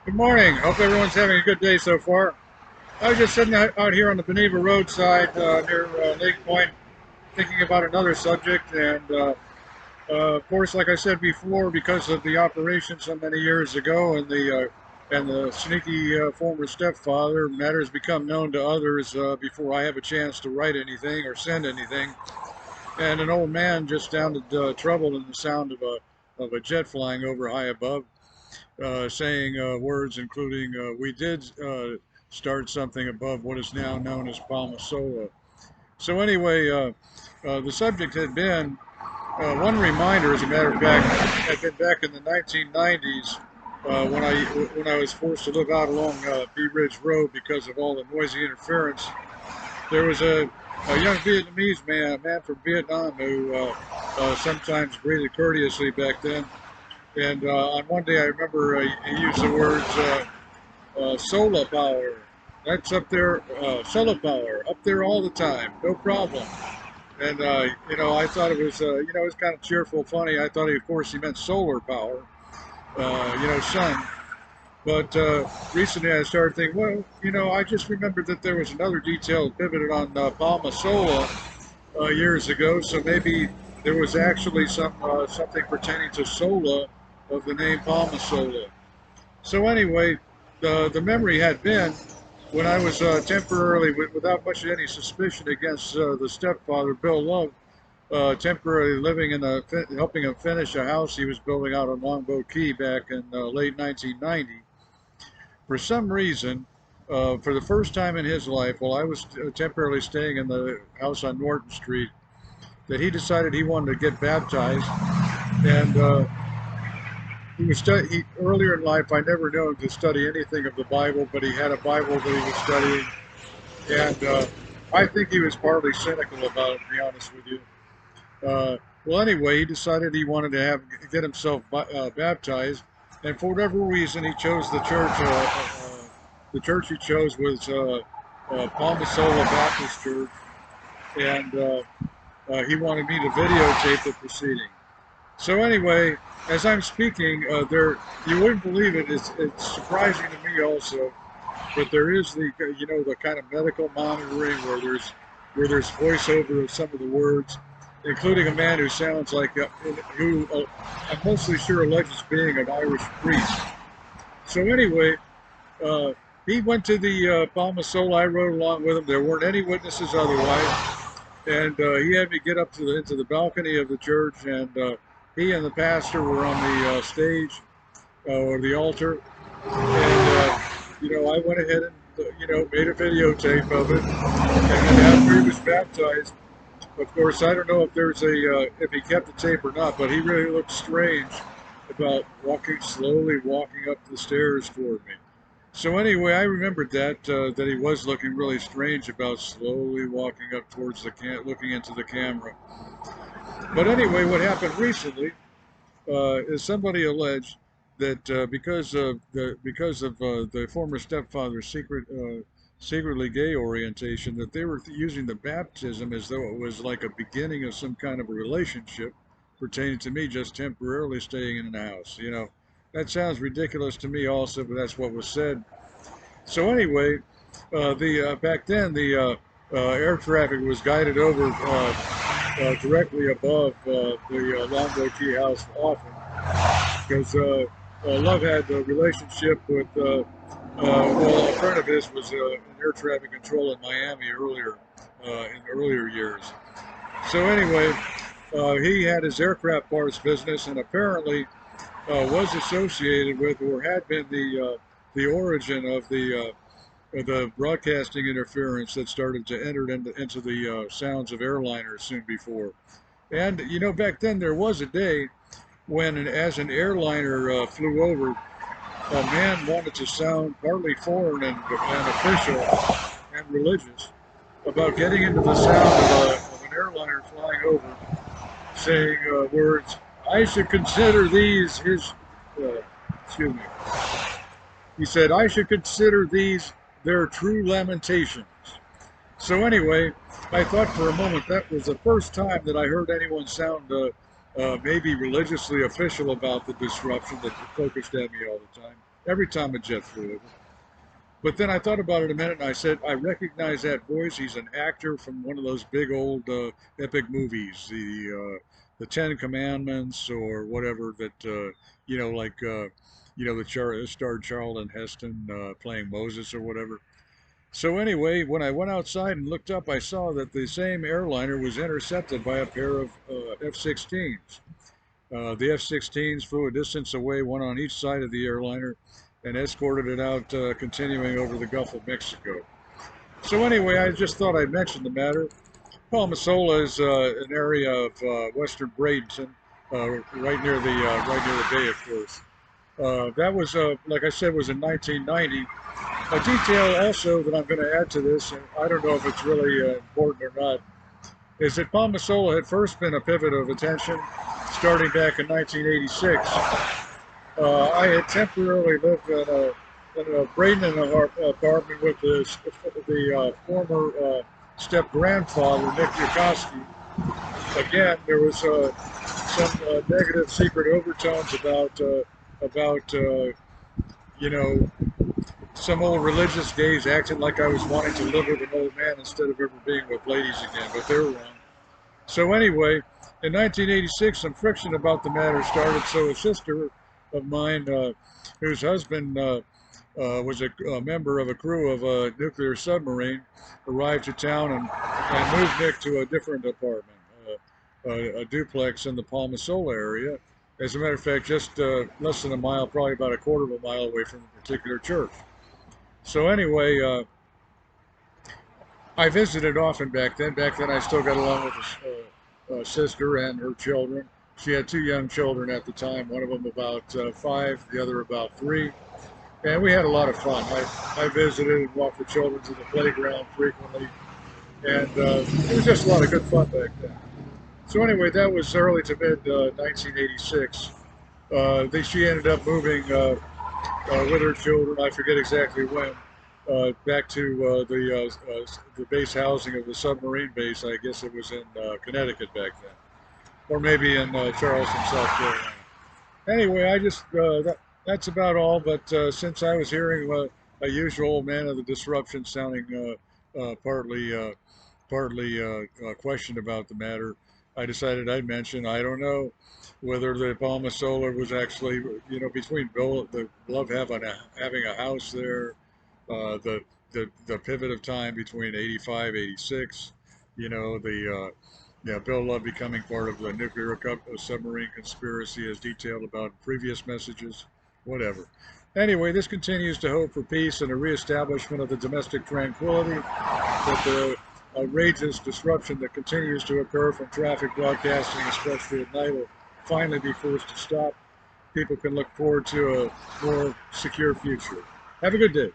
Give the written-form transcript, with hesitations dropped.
Good morning. Hope everyone's having a good day so far. I was just sitting out here on the Beneva roadside near Lake Point, thinking about another subject. Of course, like I said before, because of the operation so many years ago and the sneaky former stepfather, matters become known to others before I have a chance to write anything or send anything. And an old man just sounded troubled in the sound of a jet flying over high above, saying words including, "We did start something above what is now known as Palma Sola." So anyway, the subject had been one reminder, as a matter of fact, had been back in the 1990s when I was forced to live out along Bee Ridge Road because of all the noisy interference. There was a young Vietnamese man, a man from Vietnam, who sometimes greeted courteously back then. And on one day, I remember he used the words "Sola power." That's up there, solar power, up there all the time, no problem. And I thought it was, it was kind of cheerful, funny. I thought, of course, he meant solar power, sun. But recently, I started thinking, well, I just remembered that there was another detail that pivoted on Palma Sola years ago. So maybe there was actually something pertaining to Sola of the name Palma Sola. So anyway, the memory had been when I was temporarily, without much of any suspicion against the stepfather, Bill Love, temporarily living helping him finish a house he was building out on Longboat Key back in late 1990. For some reason, for the first time in his life, while I was temporarily staying in the house on Norton Street, that he decided he wanted to get baptized. And earlier in life, I never knew him to study anything of the Bible, but he had a Bible that he was studying. And I think he was partly cynical about it, to be honest with you. Well, anyway, he decided he wanted to get himself baptized, and for whatever reason, he chose the church. The church he chose was Palma Sola Baptist Church, and he wanted me to videotape the proceeding. So anyway, as I'm speaking, you wouldn't believe it. It's surprising to me also, but there is the kind of medical monitoring where there's voiceover of some of the words, including a man who sounds like who I'm mostly sure alleges being an Irish priest. So anyway, uh, he went to the Palma Sola. I rode along with him. There weren't any witnesses otherwise, and he had me get up into the balcony of the church, and he and the pastor were on the stage or the altar, and I went ahead and made a videotape of it, and then after he was baptized, of course, I don't know if he kept the tape or not, but he really looked strange about slowly walking up the stairs toward me. So anyway, I remembered that he was looking really strange about slowly walking up towards looking into the camera. But anyway, what happened recently is somebody alleged that because of the former stepfather's secretly gay orientation, that they were using the baptism as though it was like a beginning of some kind of a relationship pertaining to me just temporarily staying in the house. That sounds ridiculous to me also, but that's what was said. So anyway, the back then the air traffic was guided over directly above the Longboat Key House often because Love had a relationship with, a friend of his was in air traffic control in Miami in earlier years. So anyway, he had his aircraft parts business and apparently was associated with or had been the origin of the broadcasting interference that started to enter into the sounds of airliners soon before. And back then there was a day when, as an airliner flew over, a man wanted to sound partly foreign and official and religious about getting into the sound of an airliner flying over, saying words, "I should consider these his," excuse me. He said, "I should consider these their true lamentations." So anyway, I thought for a moment that was the first time that I heard anyone sound maybe religiously official about the disruption that focused at me all the time. every time a jet flew over. But then I thought about it a minute and I said, I recognize that voice. He's an actor from one of those big old epic movies, the Ten Commandments or whatever that, like, that starred Charlton Heston playing Moses or whatever. So anyway, when I went outside and looked up, I saw that the same airliner was intercepted by a pair of F-16s. The F-16s flew a distance away, one on each side of the airliner, and escorted it out, continuing over the Gulf of Mexico. So anyway, I just thought I'd mention the matter. Palma Sola is an area of western Bradenton, right near the bay, of course. That was, like I said, was in 1990. A detail also that I'm going to add to this, and I don't know if it's really important or not, is that Palma Sola had first been a pivot of attention starting back in 1986. I had temporarily lived in a Bradenton apartment with the former step-grandfather, Nick Yukoski. Again, there was some negative secret overtones about you know, some old religious gays acting like I was wanting to live with an old man instead of ever being with ladies again, but they were wrong. So anyway, in 1986, some friction about the matter started. So a sister of mine, whose husband was a member of a crew of a nuclear submarine, arrived to town and moved Nick to a different apartment, a duplex in the Palma Sola area. As a matter of fact, just less than a mile, probably about a quarter of a mile away from the particular church. So anyway, I visited often back then. Back then, I still got along with his sister and her children. She had two young children at the time, one of them about 5, the other about 3. And we had a lot of fun. I visited and walked the children to the playground frequently. And it was just a lot of good fun back then. So anyway, that was early to mid 1986. She ended up moving with her children, I forget exactly when, back to the base housing of the submarine base. I guess it was in Connecticut back then, or maybe in Charleston, South Carolina. Anyway, that's about all. But since I was hearing a usual old man of the disruption sounding partly questioned about the matter, I decided I'd mention. I don't know whether the Palma Solar was actually, between the Love having a house there, the pivot of time between 85, 86, Bill Love becoming part of the nuclear submarine conspiracy as detailed about previous messages, whatever. Anyway, this continues to hope for peace and a reestablishment of the domestic tranquility, that the outrageous disruption that continues to occur from traffic broadcasting, especially at night, will finally be forced to stop. People can look forward to a more secure future. Have a good day.